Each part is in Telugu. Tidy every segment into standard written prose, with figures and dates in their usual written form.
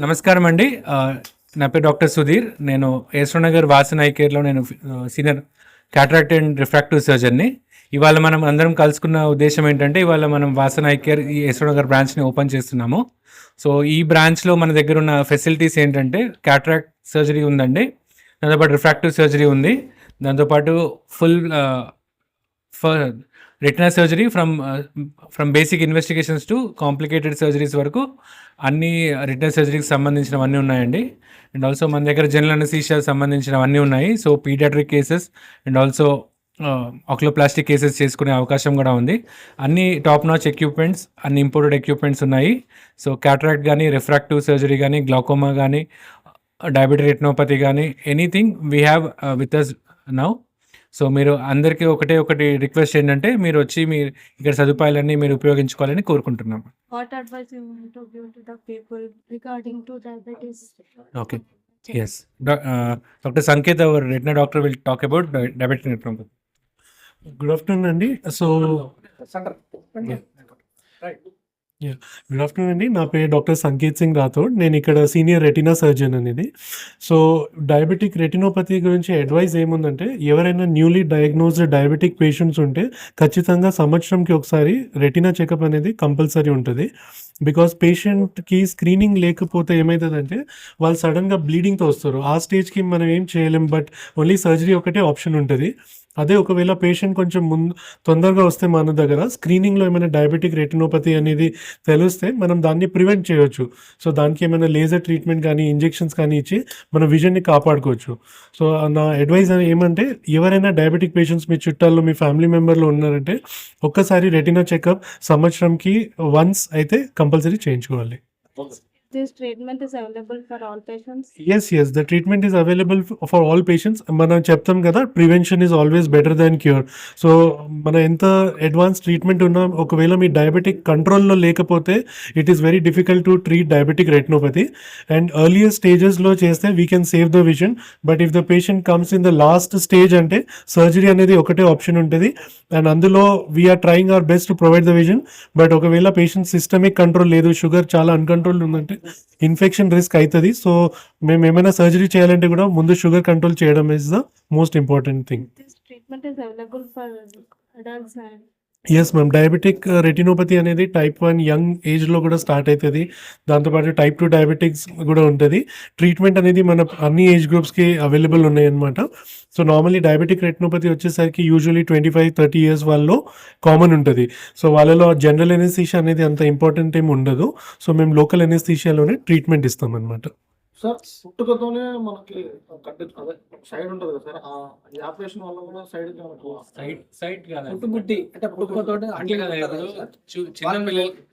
నమస్కారం అండి. నా పేరు డాక్టర్ సుధీర్. నేను యశ్వనగర్ వాసన్ ఐ కేర్లో నేను సీనియర్ క్యాటరాక్ట్ అండ్ రిఫ్రాక్టివ్ సర్జన్ని. ఇవాళ మనం అందరం కలుసుకున్న ఉద్దేశం ఏంటంటే, ఇవాళ మనం వాసన్ ఐ కేర్ ఈ యశ్వనగర్ బ్రాంచ్ని ఓపెన్ చేస్తున్నాము. సో ఈ బ్రాంచ్లో మన దగ్గర ఉన్న ఫెసిలిటీస్ ఏంటంటే, క్యాటరాక్ట్ సర్జరీ ఉందండి, దాంతోపాటు రిఫ్రాక్టివ్ సర్జరీ ఉంది, దాంతోపాటు full retina surgery from basic investigations to complicated surgeries వరకు అన్ని రెటినా సర్జరీకి సంబంధించినవన్నీ ఉన్నాయండి. అండ్ ఆల్సో మన దగ్గర జనరల్ అనెస్థీషియా సంబంధించినవన్నీ ఉన్నాయి. So paediatric cases and also oculoplastic cases చేసుకునే అవకాశం కూడా ఉంది. అన్ని టాప్ నాచ్ ఎక్విప్మెంట్స్, అన్ని ఇంపోర్టెడ్ ఎక్విప్మెంట్స్ ఉన్నాయి. సో క్యాటరాక్ట్ కానీ, రిఫ్రాక్టివ్ సర్జరీ కానీ, గ్లాకోమా కానీ, డయాబెటిక్ రెటినోపతి కానీ, anything we have with us now. So మీరు అందరికీ ఒకటి రిక్వెస్ట్ ఏంటంటే, మీరు వచ్చి మీరు ఇక్కడ సదుపాయాలన్నీ మీరు ఉపయోగించుకోవాలని కోరుకుంటున్నాం. What advice you want to give to the people regarding to diabetes? Okay. Yes. Dr. Sanket, our retina doctor, will talk about diabetic retinopathy. Good afternoon, Andy. So, good afternoon అండి. నా పేరు డాక్టర్ సంకేత్ సింగ్ రాథోడ్. నేను ఇక్కడ సీనియర్ రెటినా సర్జన్ అనేది. సో డయాబెటిక్ రెటినోపతి గురించి అడ్వైస్ ఏముందంటే, ఎవరైనా న్యూలీ డయాగ్నోజ్డ్ డయాబెటిక్ పేషెంట్స్ ఉంటే ఖచ్చితంగా సంవత్సరంకి ఒకసారి రెటినా చెకప్ అనేది కంపల్సరీ ఉంటుంది. బికాస్ పేషెంట్కి స్క్రీనింగ్ లేకపోతే ఏమవుతుందంటే, వాళ్ళు సడన్గా బ్లీడింగ్తో వస్తారు. ఆ స్టేజ్కి మనం ఏం చేయలేం, బట్ ఓన్లీ సర్జరీ ఒకటే ఆప్షన్ ఉంటుంది. అదే ఒకవేళ పేషెంట్ కొంచెం తొందరగా వస్తే మన దగ్గర స్క్రీనింగ్లో ఏమైనా డయాబెటిక్ రెటినోపతి అనేది తెలిస్తే మనం దాన్ని ప్రివెంట్ చేయొచ్చు. సో దానికి ఏమైనా లేజర్ ట్రీట్మెంట్ కానీ, ఇంజెక్షన్స్ కానీ ఇచ్చి మన విజన్ని కాపాడుకోవచ్చు. సో నా అడ్వైజ్ ఏమంటే, ఎవరైనా డయాబెటిక్ పేషెంట్స్ మీ చుట్టాల్లో, మీ ఫ్యామిలీ మెంబర్లో ఉన్నారంటే ఒక్కసారి రెటినా చెకప్ సంవత్సరంకి వన్స్ అయితే కంపల్సరీ చేయించుకోవాలి. This treatment is available for all patients? Yes, the treatment is available for all patients. మనం చెప్తాం కదా, prevention is always better than cure. So మన ఎంత అడ్వాన్స్ ట్రీట్మెంట్ ఉన్నా, ఒకవేళ మీ డయాబెటిక్ కంట్రోల్లో లేకపోతే it is very difficult to treat diabetic retinopathy. And earlier స్టేజెస్లో చేస్తే we can save the vision. But if the patient comes in the last stage అంటే సర్జరీ అనేది ఒకటే ఆప్షన్ ఉంటుంది. అండ్ అందులో we are trying our best to provide the vision. But ఒకవేళ పేషెంట్ సిస్టమిక్ కంట్రోల్ లేదు, షుగర్ చాలా అన్కంట్రోల్ ఉందంటే ఇన్ఫెక్షన్ రిస్క్ అవుతుంది. సో మేము ఏమైనా సర్జరీ చేయాలంటే కూడా ముందు షుగర్ కంట్రోల్ చేయడం is the most important thing. This treatment is available for adults and yes ma'am, diabetic retinopathy అనేది టైప్ 1 యంగ్ ఏజ్లో కూడా స్టార్ట్ అవుతుంది. దాంతోపాటు టైప్ 2 డయాబెటిక్స్ కూడా ఉంటుంది. ట్రీట్మెంట్ అనేది మన అన్ని ఏజ్ గ్రూప్స్కి అవైలబుల్ ఉన్నాయన్నమాట. సో నార్మల్లీ డయాబెటిక్ రెటినోపతి వచ్చేసరికి యూజువలీ 25-30 ఇయర్స్ వాళ్ళలో కామన్ ఉంటుంది. సో వాళ్ళలో జనరల్ ఎనెస్థీషియా అనేది అంత ఇంపార్టెంట్ ఏమి ఉండదు. సో మేము లోకల్ ఎనెస్థీషియాలోనే ట్రీట్మెంట్ ఇస్తాం అనమాట. సార్, పుట్టుకతోనే మనకి కట్టి అదే సైడ్ ఉంటుంది కదా సార్, ఈ ఆపరేషన్ వల్ల కూడా సైట్ పుట్టుబుట్టి అంటే పుట్టుకతోనే అంటే కదా, ఇప్పుడు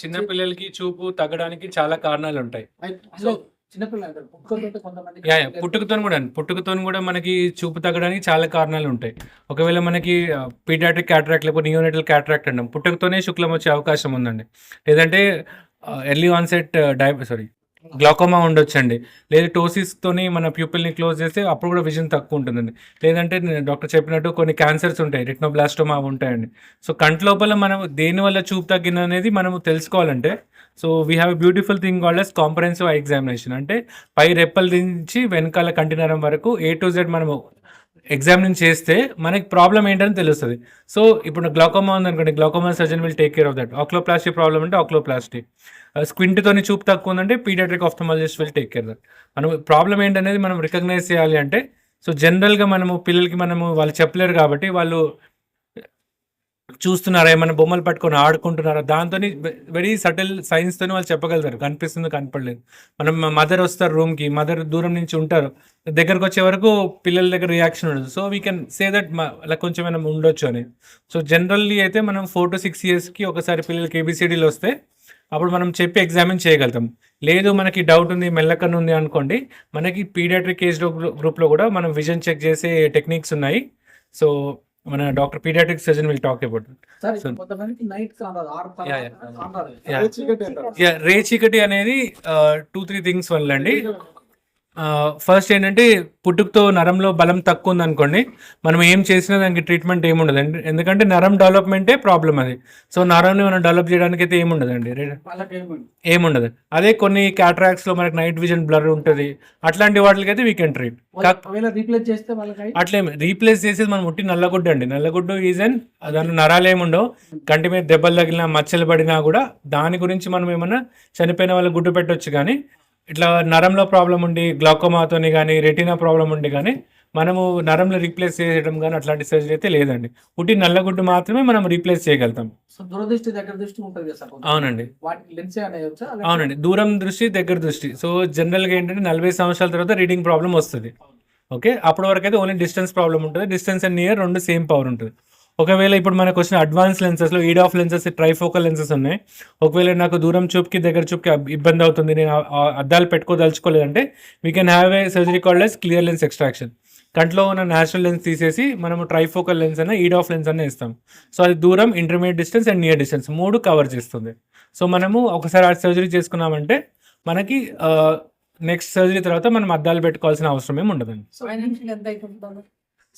చిన్న పిల్లలకి చూపు తగ్గడానికి చాలా కారణాలు ఉంటాయి. సో చిన్నపిల్లలు పుట్టుకతోటి కొంతమంది పుట్టుకతో కూడా మనకి చూపు తగ్గడానికి చాలా కారణాలు ఉంటాయి. ఒకవేళ మనకి పీడియాట్రిక్ క్యాటరాక్ట్ లేకపోతే నియోనేటల్ క్యాటరాక్ట్ అంటాం, పుట్టుకతోనే శుక్లం వచ్చే అవకాశం ఉందండి. లేదంటే ఎర్లీ ఆన్సెట్ గ్లాకోమా ఉండొచ్చండి. లేదా టోసిస్తోని మన ప్యూపిల్ని క్లోజ్ చేస్తే అప్పుడు కూడా విజన్ తక్కువ ఉంటుందండి. లేదంటే డాక్టర్ చెప్పినట్టు కొన్ని క్యాన్సర్స్ ఉంటాయి, రెటినోబ్లాస్టోమా ఉంటాయండి. సో కంటి లోపల మనం దేనివల్ల చూపు తగ్గిన అనేది మనం తెలుసుకోవాలంటే, so we have a beautiful thing called as comprehensive eye examination. అంటే పై రెప్పల నుంచి వెనకాల కంటినరం వరకు A to Z మనము ఎగ్జామిన్ చేస్తే మనకి ప్రాబ్లం ఏంటని తెలుస్తుంది. సో ఇప్పుడు గ్లాకోమా ఉందనుకోండి, glaucoma surgeon will take care of that. Oculoplasty problem అంటే ఆక్లోప్లాస్టీ. స్క్వింట్తోని చూపు తక్కువ ఉందంటే paediatric ophthalmologist will take care that. మనం ప్రాబ్లం ఏంటనేది మనం రికగ్నైజ్ చేయాలి అంటే, సో జనరల్గా మనము పిల్లలకి వాళ్ళు చెప్పలేరు కాబట్టి వాళ్ళు చూస్తున్నారా, ఏమైనా బొమ్మలు పట్టుకొని ఆడుకుంటున్నారా, దాంతోని వెరీ సటిల్ సైన్స్తోని వాళ్ళు చెప్పగలుగుతారు, కనిపిస్తుంది కనపడలేదు. మనం మదర్ వస్తారు రూమ్కి, మదర్ దూరం నుంచి ఉంటారు, దగ్గరకు వచ్చే వరకు పిల్లల దగ్గర రియాక్షన్ ఉండదు. So we can say that అలా కొంచెం ఏమైనా ఉండొచ్చు అని. సో జనరల్లీ అయితే మనం 4 to 6 yearsకి ఒకసారి పిల్లలకి ABCDలు వస్తే అప్పుడు మనం చెప్పి ఎగ్జామిన్ చేయగలుగుతాం. లేదు మనకి డౌట్ ఉంది, మెల్లకన్ను ఉంది అనుకోండి, మనకి పీడియాట్రిక్ ఏజ్ గ్రూప్లో కూడా మనం విజన్ చెక్ చేసే టెక్నిక్స్ ఉన్నాయి. సో మన doctor paediatric surgeon will talk about రే చీకటి అనేది 2-3 థింగ్స్ వల్ల అండి. ఫస్ట్ ఏంటంటే పుట్టుకతో నరంలో బలం తక్కువ ఉంది అనుకోండి, మనం ఏం చేసినా దానికి ట్రీట్మెంట్ ఏముండదండి, ఎందుకంటే నరం డెవలప్మెంటే ప్రాబ్లం అది. సో నరంని మనం డెవలప్ చేయడానికి అయితే ఏముండదండి, ఏముండదు. అదే కొన్ని క్యాటరాక్ట్స్లో మనకి నైట్ విజన్ బ్లర్ ఉంటుంది, అట్లాంటి వాటికి అయితే వీ కెన్ ట్రీట్. అట్లేమి రీప్లేస్ చేసేది మనం ఉట్టి నల్లగుడ్డు అండి. నల్లగుడ్డు ఈజన్ దాంట్లో నరాలు ఏముండవు, కంటి మీద దెబ్బలు తగిలినా మచ్చలు పడినా కూడా దాని గురించి మనం ఏమన్నా చనిపోయిన వాళ్ళకి గుడ్డు పెట్టవచ్చు. కానీ ఇట్లా నరంలో ప్రాబ్లం ఉండి గ్లాకోమాతోని కానీ రెటీనా ప్రాబ్లం ఉండి కానీ మనము నరంలో రీప్లేస్ చేయడం కానీ అట్లాంటి సర్జరీ అయితే లేదండి. ఉట్టి నల్లగుడ్డు మాత్రమే మనం రీప్లేస్ చేయగలుగుతాం. దూరదృష్టి దగ్గర దృష్టి ఉంటుంది కదా. అవునండి, లెన్స్ అవునండి, దూరం దృష్టి దగ్గర దృష్టి. సో జనరల్గా ఏంటంటే 40 సంవత్సరాల తర్వాత రీడింగ్ ప్రాబ్లం వస్తుంది. ఓకే, అప్పటి వరకు అయితే ఓన్లీ డిస్టెన్స్ ప్రాబ్లం ఉంటుంది. డిస్టెన్స్ అండ్ నియర్ రెండు సేమ్ పవర్ ఉంటుంది. ఒకవేళ ఇప్పుడు మనకు వచ్చిన అడ్వాన్స్ లెన్సెస్లో ఈడాఫ్ లెన్సెస్, ట్రైఫోకల్ లెన్సెస్ ఉన్నాయి. ఒకవేళ నాకు దూరం చూపుకి దగ్గర చూపుకి ఇబ్బంది అవుతుంది, నేను అద్దాలు పెట్టుకోదలుచుకోలేదంటే we can have a surgery called as clear lens extraction. కంట్లో ఉన్న న్యాచురల్ లెన్స్ తీసేసి మనము ట్రైఫోకల్ లెన్స్ అన్న ఈడాఫ్ లెన్స్ అన్న ఇస్తాం. సో అది దూరం, intermediate distance and near distance 3 cover చేస్తుంది. సో మనము ఒకసారి ఆ సర్జరీ చేసుకున్నామంటే మనకి నెక్స్ట్ సర్జరీ తర్వాత మనం అద్దాలు పెట్టుకోవాల్సిన అవసరం ఏమి ఉండదండి.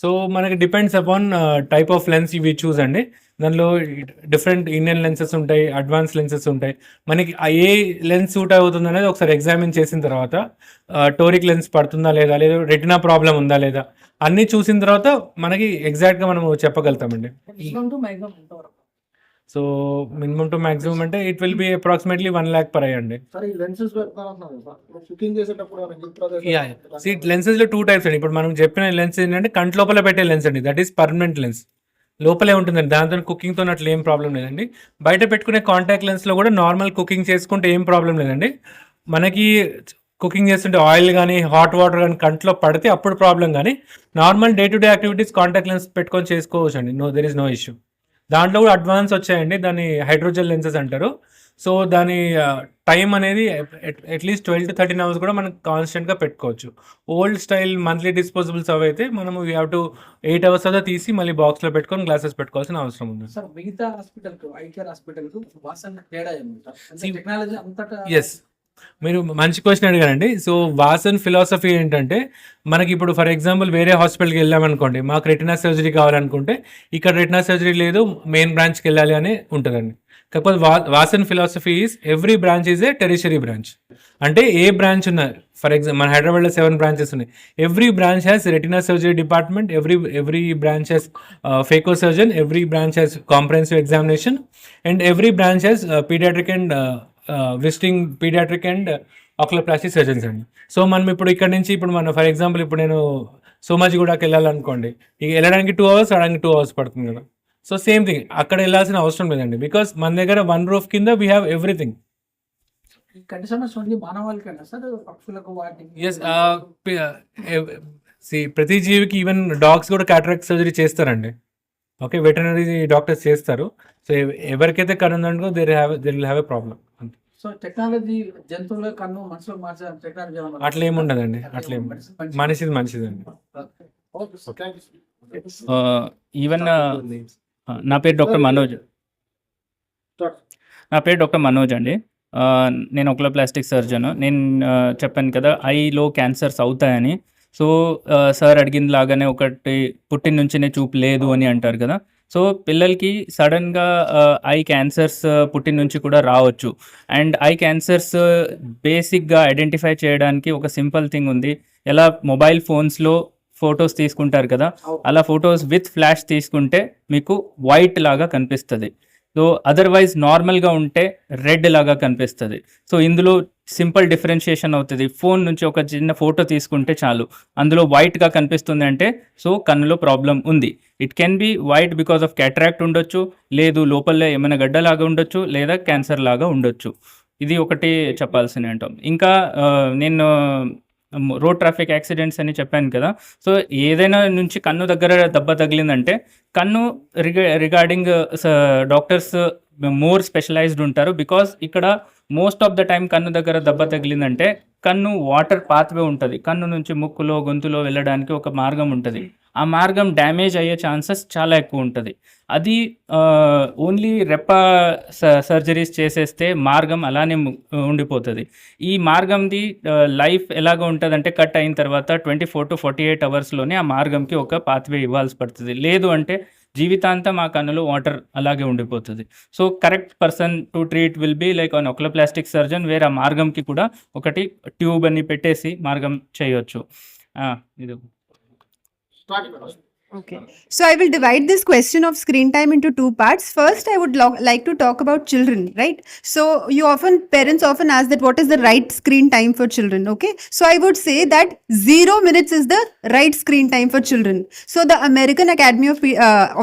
సో మనకి depends upon type of lens ఇవి చూస్ అండి. దానిలో డిఫరెంట్ ఇండియన్ లెన్సెస్ ఉంటాయి, అడ్వాన్స్ లెన్సెస్ ఉంటాయి. మనకి ఏ లెన్స్ సూట్ అవుతుంది అనేది ఒకసారి ఎగ్జామిన్ చేసిన తర్వాత టోరిక్ లెన్స్ పడుతుందా లేదా, లేదా రెటినా ప్రాబ్లం ఉందా లేదా అన్నీ చూసిన తర్వాత మనకి ఎగ్జాక్ట్గా మనం చెప్పగలుగుతామండి. సో మినిమం టు మాక్సిమం అంటే it will be approximately 1 lakh per eye అండి. లెన్సెస్ లో 2 types అండి. ఇప్పుడు మనం చెప్పిన లెన్స్ ఏంటంటే కంటి లోపల పెట్టే లెన్స్ అండి, దట్ ఈస్ పర్మనెంట్ లెన్స్, లోపలే ఉంటుందండి. దాంతో కుకింగ్తో అట్లా ఏం ప్రాబ్లం లేదండి. బయట పెట్టుకునే కాంటాక్ట్ లెన్స్లో కూడా నార్మల్ కుకింగ్ చేసుకుంటే ఏం ప్రాబ్లం లేదండి. మనకి కుకింగ్ చేస్తుంటే ఆయిల్ కానీ హాట్ వాటర్ కానీ కంట్లో పడితే అప్పుడు ప్రాబ్లం, కానీ normal day to day activities contact lens పెట్టుకొని చేసుకోవచ్చు అండి. There is no issue. దాంట్లో కూడా అడ్వాన్స్ వచ్చాయండి, దాన్ని హైడ్రోజెల్ లెన్సెస్ అంటారు. సో దాని టైం అనేది అట్లీస్ట్ 12 to 13 hours కూడా మనం కాన్స్టెంట్గా పెట్టుకోవచ్చు. ఓల్డ్ స్టైల్ మంత్లీ డిస్పోజబుల్స్ అవి అయితే మనము వీ హ్యావ్ టు 8 hours అదా తీసి మళ్ళీ బాక్స్లో పెట్టుకొని గ్లాసెస్ పెట్టుకోవాల్సిన అవసరం ఉంది. సార్ మిగతా హాస్పిటల్కు, ఐ కేర్ హాస్పిటల్కు వాసన తేడా ఏమంటారు? టెక్నాలజీ అంతటా. ఎస్, మీరు మంచి క్వశ్చన్ అడిగారండి. సో వాసన్ ఫిలాసఫీ ఏంటంటే, మనకి ఇప్పుడు ఫర్ ఎగ్జాంపుల్ వేరే హాస్పిటల్కి వెళ్ళామనుకోండి, మాకు రెటినా సర్జరీ కావాలనుకుంటే ఇక్కడ రెటినా సర్జరీ లేదు, మెయిన్ బ్రాంచ్కి వెళ్ళాలి అని ఉంటుందండి. కాకపోతే Vasan philosophy is every branch is a tertiary branch. అంటే ఏ బ్రాంచ్ ఉన్నా, ఫర్ ఎగ్జాంపుల్ మన హైదరాబాద్లో 7 branches ఉన్నాయి. Every branch has retina surgery department, every branch has phaco surgeon, every branch has comprehensive examination, and every branch has paediatric and visiting paediatric and oculoplastic surgeons అండి. సో మనం ఇప్పుడు ఇక్కడ నుంచి ఇప్పుడు మనం ఫర్ ఎగ్జాంపుల్ ఇప్పుడు నేను సోమాజిగూడకి వెళ్ళాలనుకోండి, ఇక వెళ్ళడానికి 2 hours, రావడానికి 2 hours పడుతుంది కదా. సో సేమ్ థింగ్ అక్కడ వెళ్ళాల్సిన అవసరం లేదండి, బికాస్ మన దగ్గర 1 roof కింద వీ హ్యావ్ ఎవ్రీథింగ్. కంటి సమస్య ఓన్లీ మానవాళికైనా సార్, పక్షులకు వాటికి? ఎస్, ప్రతి జీవికి ఈవెన్ డాగ్స్ కూడా క్యాటరాక్ట్ సర్జరీ చేస్తారండి. ఓకే, వెటర్నరీ డాక్టర్స్ చేస్తారు. సో ఎవరికైతే కన్ను ఉందో they will have a problem. So technology జంతువుల కన్ను మనుషులకు మార్చే టెక్నాలజీ అట్లా ఏముండదండి, అట్లా ఏమి మంచిదండి. ఈవెన్ నా పేరు డాక్టర్ మనోజ్ అండి. నేను ఆక్యులోప్లాస్టిక్ సర్జన్. నేను చెప్పాను కదా ఐలో క్యాన్సర్స్ అవుతాయని. సో సార్ అడిగిన లాగానే ఒకటి పుట్టిన నుంచినే చూపు లేదు అని అంటారు కదా. సో పిల్లలకి సడన్గా ఐ క్యాన్సర్స్ పుట్టిన నుంచి కూడా రావచ్చు. అండ్ ఐ క్యాన్సర్స్ బేసిక్గా ఐడెంటిఫై చేయడానికి ఒక సింపుల్ థింగ్ ఉంది. ఎలా మొబైల్ ఫోన్స్లో ఫొటోస్ తీసుకుంటారు కదా, అలా ఫొటోస్ విత్ ఫ్లాష్ తీసుకుంటే మీకు వైట్ లాగా కనిపిస్తుంది. సో అదర్వైజ్ నార్మల్గా ఉంటే రెడ్ లాగా కనిపిస్తుంది. సో ఇందులో సింపుల్ డిఫరెన్షియేషన్ అవుతుంది. ఫోన్ నుంచి ఒక చిన్న ఫోటో తీసుకుంటే చాలు, అందులో వైట్గా కనిపిస్తుంది అంటే సో కన్నులో ప్రాబ్లం ఉంది. It can be white because of cataract ఉండొచ్చు, లేదు లోపల ఏమైనా గడ్డలాగా ఉండొచ్చు, లేదా క్యాన్సర్ లాగా ఉండొచ్చు. ఇది ఒకటి చెప్పాల్సిన అంటాం. ఇంకా నేను రోడ్ ట్రాఫిక్ యాక్సిడెంట్స్ అని చెప్పాను కదా. సో ఏదైనా నుంచి కన్ను దగ్గర దెబ్బ తగిలిందంటే కన్ను రిగార్డింగ్ డాక్టర్స్ మోర్ స్పెషలైజ్డ్ ఉంటారు. బికాస్ ఇక్కడ మోస్ట్ ఆఫ్ ద టైం కన్ను దగ్గర దెబ్బ తగిలిందంటే కన్ను వాటర్ పాత్వే ఉంటుంది. కన్ను నుంచి ముక్కులో గొంతులో వెళ్ళడానికి ఒక మార్గం ఉంటుంది. ఆ మార్గం డ్యామేజ్ అయ్యే ఛాన్సెస్ చాలా ఎక్కువ ఉంటుంది. అది ఓన్లీ రెప్ప సర్జరీస్ చేసేస్తే మార్గం అలానే ఉండిపోతుంది. ఈ మార్గంది లైఫ్ ఎలాగ ఉంటుంది అంటే కట్ అయిన తర్వాత 24 to 48 అవర్స్లోనే ఆ మార్గంకి ఒక పాత్వే ఇవ్వాల్సి పడుతుంది. లేదు అంటే జీవితాంతం ఆ కన్నులో వాటర్ అలాగే ఉండిపోతుంది. So correct person to treat will be like an oculoplastic surgeon, వేరే ఆ మార్గంకి కూడా ఒకటి ట్యూబ్ అని పెట్టేసి మార్గం చేయొచ్చు. ఇది Okay. So I will divide this question of screen time into two parts. First, I would like to talk about children, right? So parents often ask that what is the right screen time for children, okay? So I would say that 0 minutes is the right screen time for children. So the American Academy of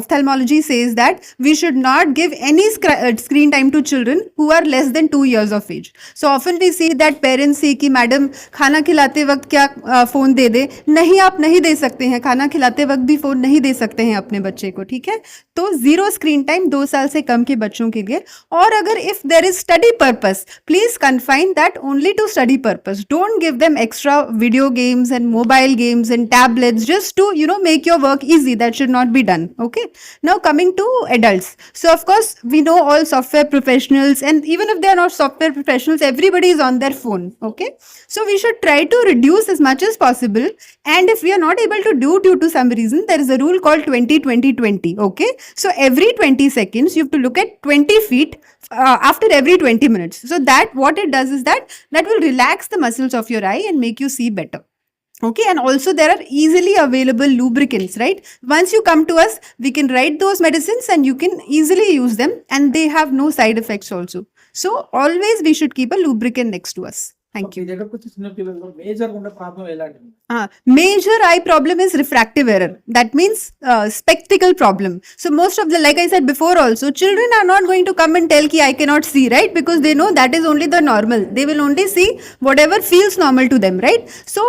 Ophthalmology says that we should not give any screen time to children who are less than 2 years of age. So often we see that parents say कि मैडम खाना खिलाते वक्त क्या फ़ोन दे दे. नहीं, आप नहीं दे सकते हैं. खाना खिलाते वक्त भी फ़ोन नहीं दे सकते हैं अपने बच्चे को, ठीक है? तो 0 स्क्रीन टाइम 2 साल से कम के बच्चों के लिए. और अगर if there is study purpose, please confine that only to study purpose. Don't give them extra video games and mobile games and tablets just to make your work easy. That should not be done. Okay, now coming to adults. So of course we know all software professionals, and even if they are not software professionals, everybody is on their phone. Okay, so we should try to reduce as much as possible, and if we are not able to do due to some reason, there is a rule called 20-20-20. Okay, so every 20 seconds you have to look at 20 feet after every 20 minutes. So that what it does is that will relax the muscles of your eye and make you see better. Okay, and also there are easily available lubricants, right? Once you come to us, we can write those medicines and you can easily use them, and they have no side effects also. So always we should keep a lubricant next to us. Thank you. మీ దగ్గరకు వచ్చి చిన్న పిల్లల్లో మేజర్ ఉన్న ప్రాబ్లం ఎలాంటిది? Major eye problem is refractive error. That means spectacle problem. So most of the, like I said before also, children are not going to come and tell ki I cannot see, right? Because they know that is only the normal. They will only see whatever feels normal to them, right? So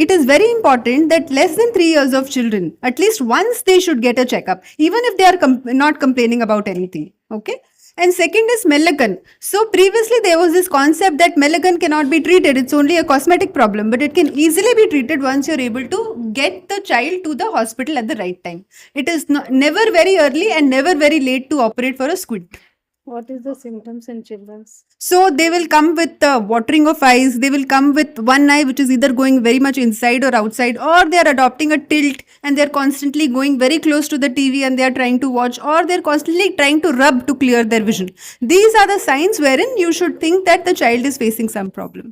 it is very important that less than 3 years of children, at least once they should get a checkup, even if they are not complaining about anything. Okay. And second is Melagon. So previously there was this concept that Melagon cannot be treated. It's only a cosmetic problem, but it can easily be treated once you're able to get the child to the hospital at the right time. It is never very early and never very late to operate for a squint. What is the symptoms in children? So they will come with watering of eyes. They will come with one eye which is either going very much inside or outside, or they are adopting a tilt and they are constantly going very close to the TV and they are trying to watch, or they are constantly trying to rub to clear their vision. These are the signs wherein you should think that the child is facing some problem.